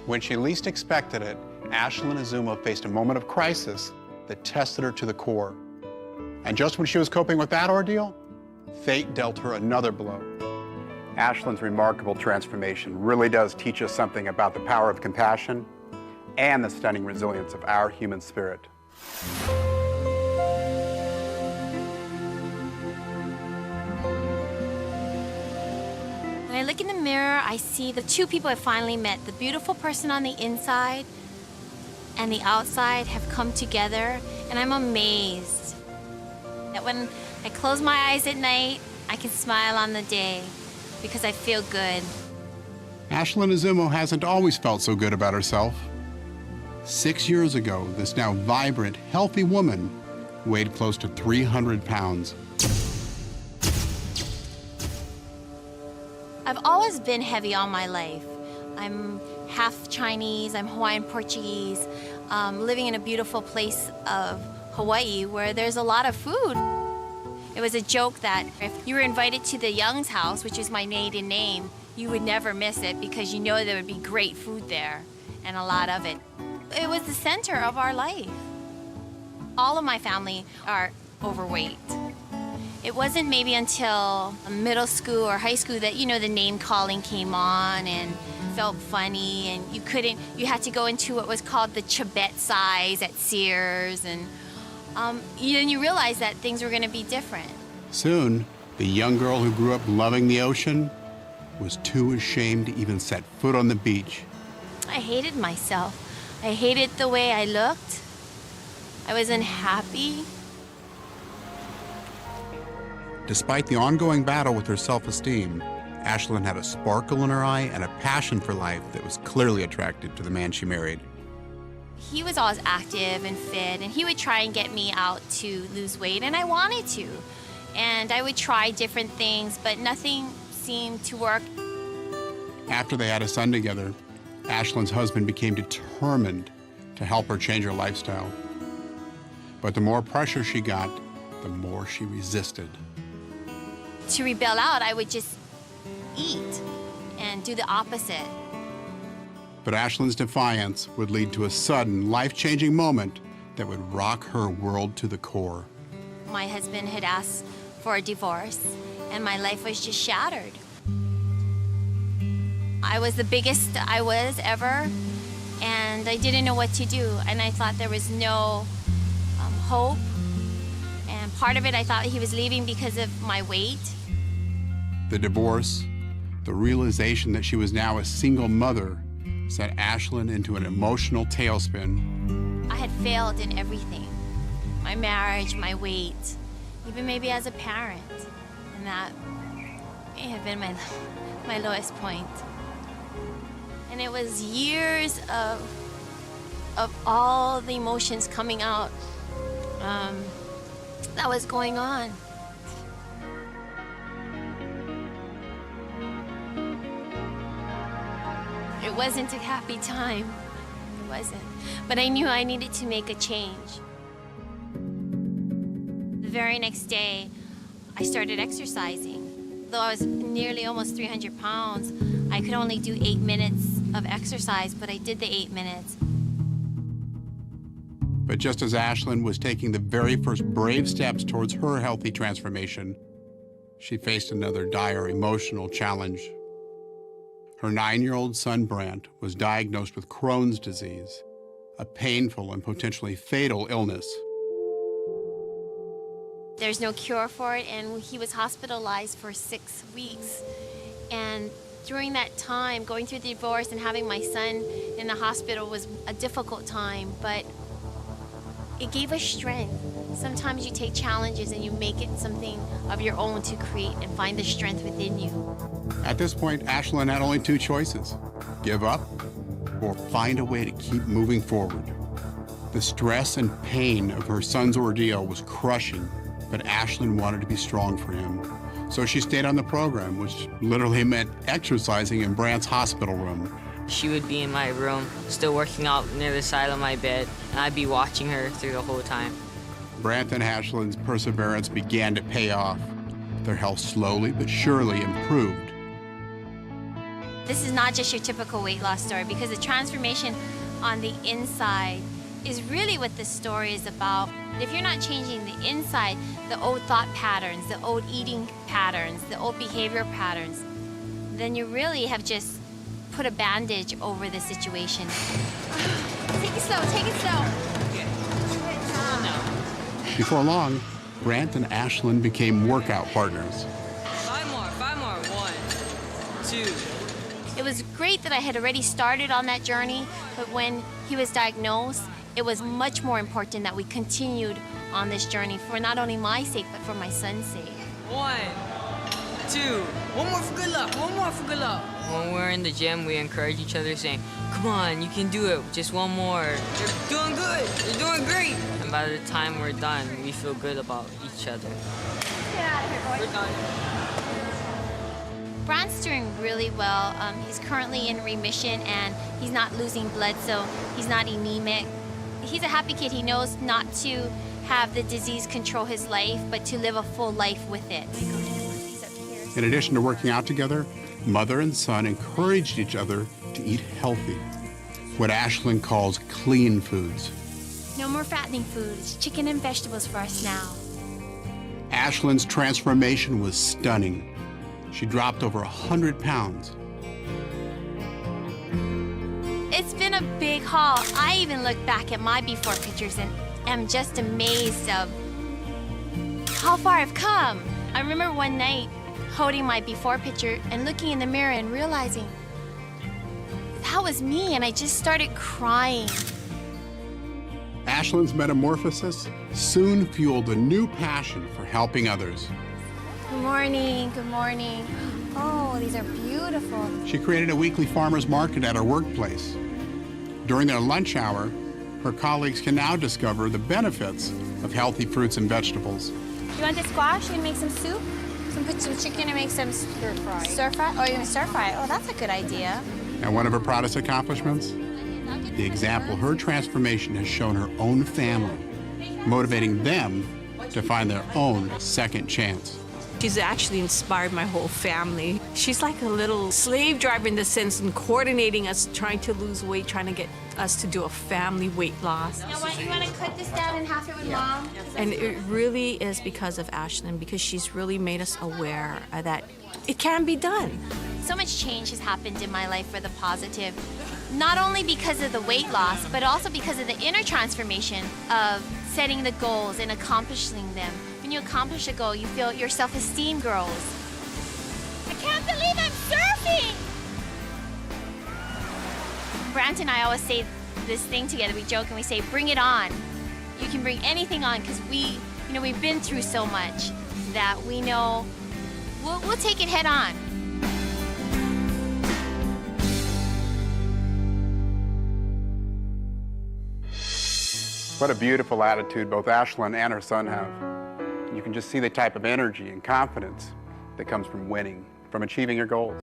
When she least expected it, Ashelyn Izumo faced a moment of crisis that tested her to the core. And just when she was coping with that ordeal, fate dealt her another blow. Ashelyn's remarkable transformation really does teach us something about the power of compassion and the stunning resilience of our human spirit. When I look in the mirror, I see the two people I finally met. The beautiful person on the inside and the outside have come together, and I'm amazed that when I close my eyes at night, I can smile on the day because I feel good. Ashelyn Izumo hasn't always felt so good about herself. 6 years ago, this now vibrant, healthy woman weighed close to 300 pounds. I've always been heavy all my life. I'm half Chinese, I'm Hawaiian Portuguese, living in a beautiful place of Hawaii where there's a lot of food. It was a joke that if you were invited to the Young's house, which is my maiden name, you would never miss it because you know there would be great food there and a lot of it. It was the center of our life. All of my family are overweight. It wasn't maybe until middle school or high school that, you know, the name calling came on and felt funny, and you had to go into what was called the Chibet size at Sears, and you realized that things were going to be different. Soon, the young girl who grew up loving the ocean was too ashamed to even set foot on the beach. I hated myself. I hated the way I looked. I was unhappy. Despite the ongoing battle with her self-esteem, Ashelyn had a sparkle in her eye and a passion for life that was clearly attracted to the man she married. He was always active and fit, and he would try and get me out to lose weight, and I wanted to. And I would try different things, but nothing seemed to work. After they had a son together, Ashelyn's husband became determined to help her change her lifestyle. But the more pressure she got, the more she resisted. To rebel out, I would just eat and do the opposite. But Ashelyn's defiance would lead to a sudden, life-changing moment that would rock her world to the core. My husband had asked for a divorce, and my life was just shattered. I was the biggest I was ever, and I didn't know what to do, and I thought there was no hope. And part of it, I thought he was leaving because of my weight. The divorce, the realization that she was now a single mother, sent Ashelyn into an emotional tailspin. I had failed in everything. My marriage, my weight, even maybe as a parent. And that may have been my lowest point. And it was years of all the emotions coming out that was going on. It wasn't a happy time. It wasn't. But I knew I needed to make a change. The very next day, I started exercising. Though I was nearly almost 300 pounds, I could only do 8 minutes of exercise, but I did the 8 minutes. But just as Ashelyn was taking the very first brave steps towards her healthy transformation, she faced another dire emotional challenge. Her 9-year-old son, Brant, was diagnosed with Crohn's disease, a painful and potentially fatal illness. There's no cure for it, and he was hospitalized for 6 weeks. And during that time, going through the divorce and having my son in the hospital was a difficult time, but it gave us strength. Sometimes you take challenges and you make it something of your own to create and find the strength within you. At this point, Ashelyn had only 2 choices: give up or find a way to keep moving forward. The stress and pain of her son's ordeal was crushing, but Ashelyn wanted to be strong for him. So she stayed on the program, which literally meant exercising in Brant's hospital room. She would be in my room, still working out near the side of my bed, and I'd be watching her through the whole time. Brant and Ashelyn's perseverance began to pay off. Their health slowly but surely improved. This is not just your typical weight loss story, because the transformation on the inside is really what this story is about. If you're not changing the inside, the old thought patterns, the old eating patterns, the old behavior patterns, then you really have just put a bandage over the situation. Take it slow, take it slow. Before long, Grant and Ashelyn became workout partners. 5 more, 1, 2. It was great that I had already started on that journey, but when he was diagnosed, it was much more important that we continued on this journey for not only my sake, but for my son's sake. 1, 2. One more for good luck. One more for good luck. When we're in the gym, we encourage each other, saying, "Come on, you can do it. Just one more. You're doing good. You're doing great." And by the time we're done, we feel good about each other. Get out of here, boy. We're done. Brant's doing really well. He's currently in remission and he's not losing blood, so he's not anemic. He's a happy kid. He knows not to have the disease control his life, but to live a full life with it. In addition to working out together, mother and son encouraged each other to eat healthy, what Ashelyn calls clean foods. No more fattening foods, chicken and vegetables for us now. Ashelyn's transformation was stunning. She dropped over 100 pounds. It's been a big haul. I even look back at my before pictures and am just amazed of how far I've come. I remember one night holding my before picture and looking in the mirror and realizing that was me, and I just started crying. Ashelyn's metamorphosis soon fueled a new passion for helping others. Good morning, good morning. Oh, these are beautiful. She created a weekly farmers market at her workplace. During their lunch hour, her colleagues can now discover the benefits of healthy fruits and vegetables. You want the squash? You gonna make some soup? Put some chicken and make some stir fry. Stir fry? Oh, you're gonna stir fry? Oh, that's a good idea. And one of her proudest accomplishments? The example her transformation has shown her own family, motivating them to find their own second chance. She's actually inspired my whole family. She's like a little slave driver in the sense in coordinating us, trying to lose weight, trying to get us to do a family weight loss. You want to cut this down and half it with Mom? And it really is because of Ashelyn, because she's really made us aware that it can be done. So much change has happened in my life for the positive, not only because of the weight loss, but also because of the inner transformation of setting the goals and accomplishing them. When you accomplish a goal, you feel your self-esteem grows. I can't believe I'm surfing! Brant and I always say this thing together. We joke and we say, bring it on. You can bring anything on, because we've been through so much that we know we'll take it head on. What a beautiful attitude both Ashelyn and her son have. You can just see the type of energy and confidence that comes from winning, from achieving your goals.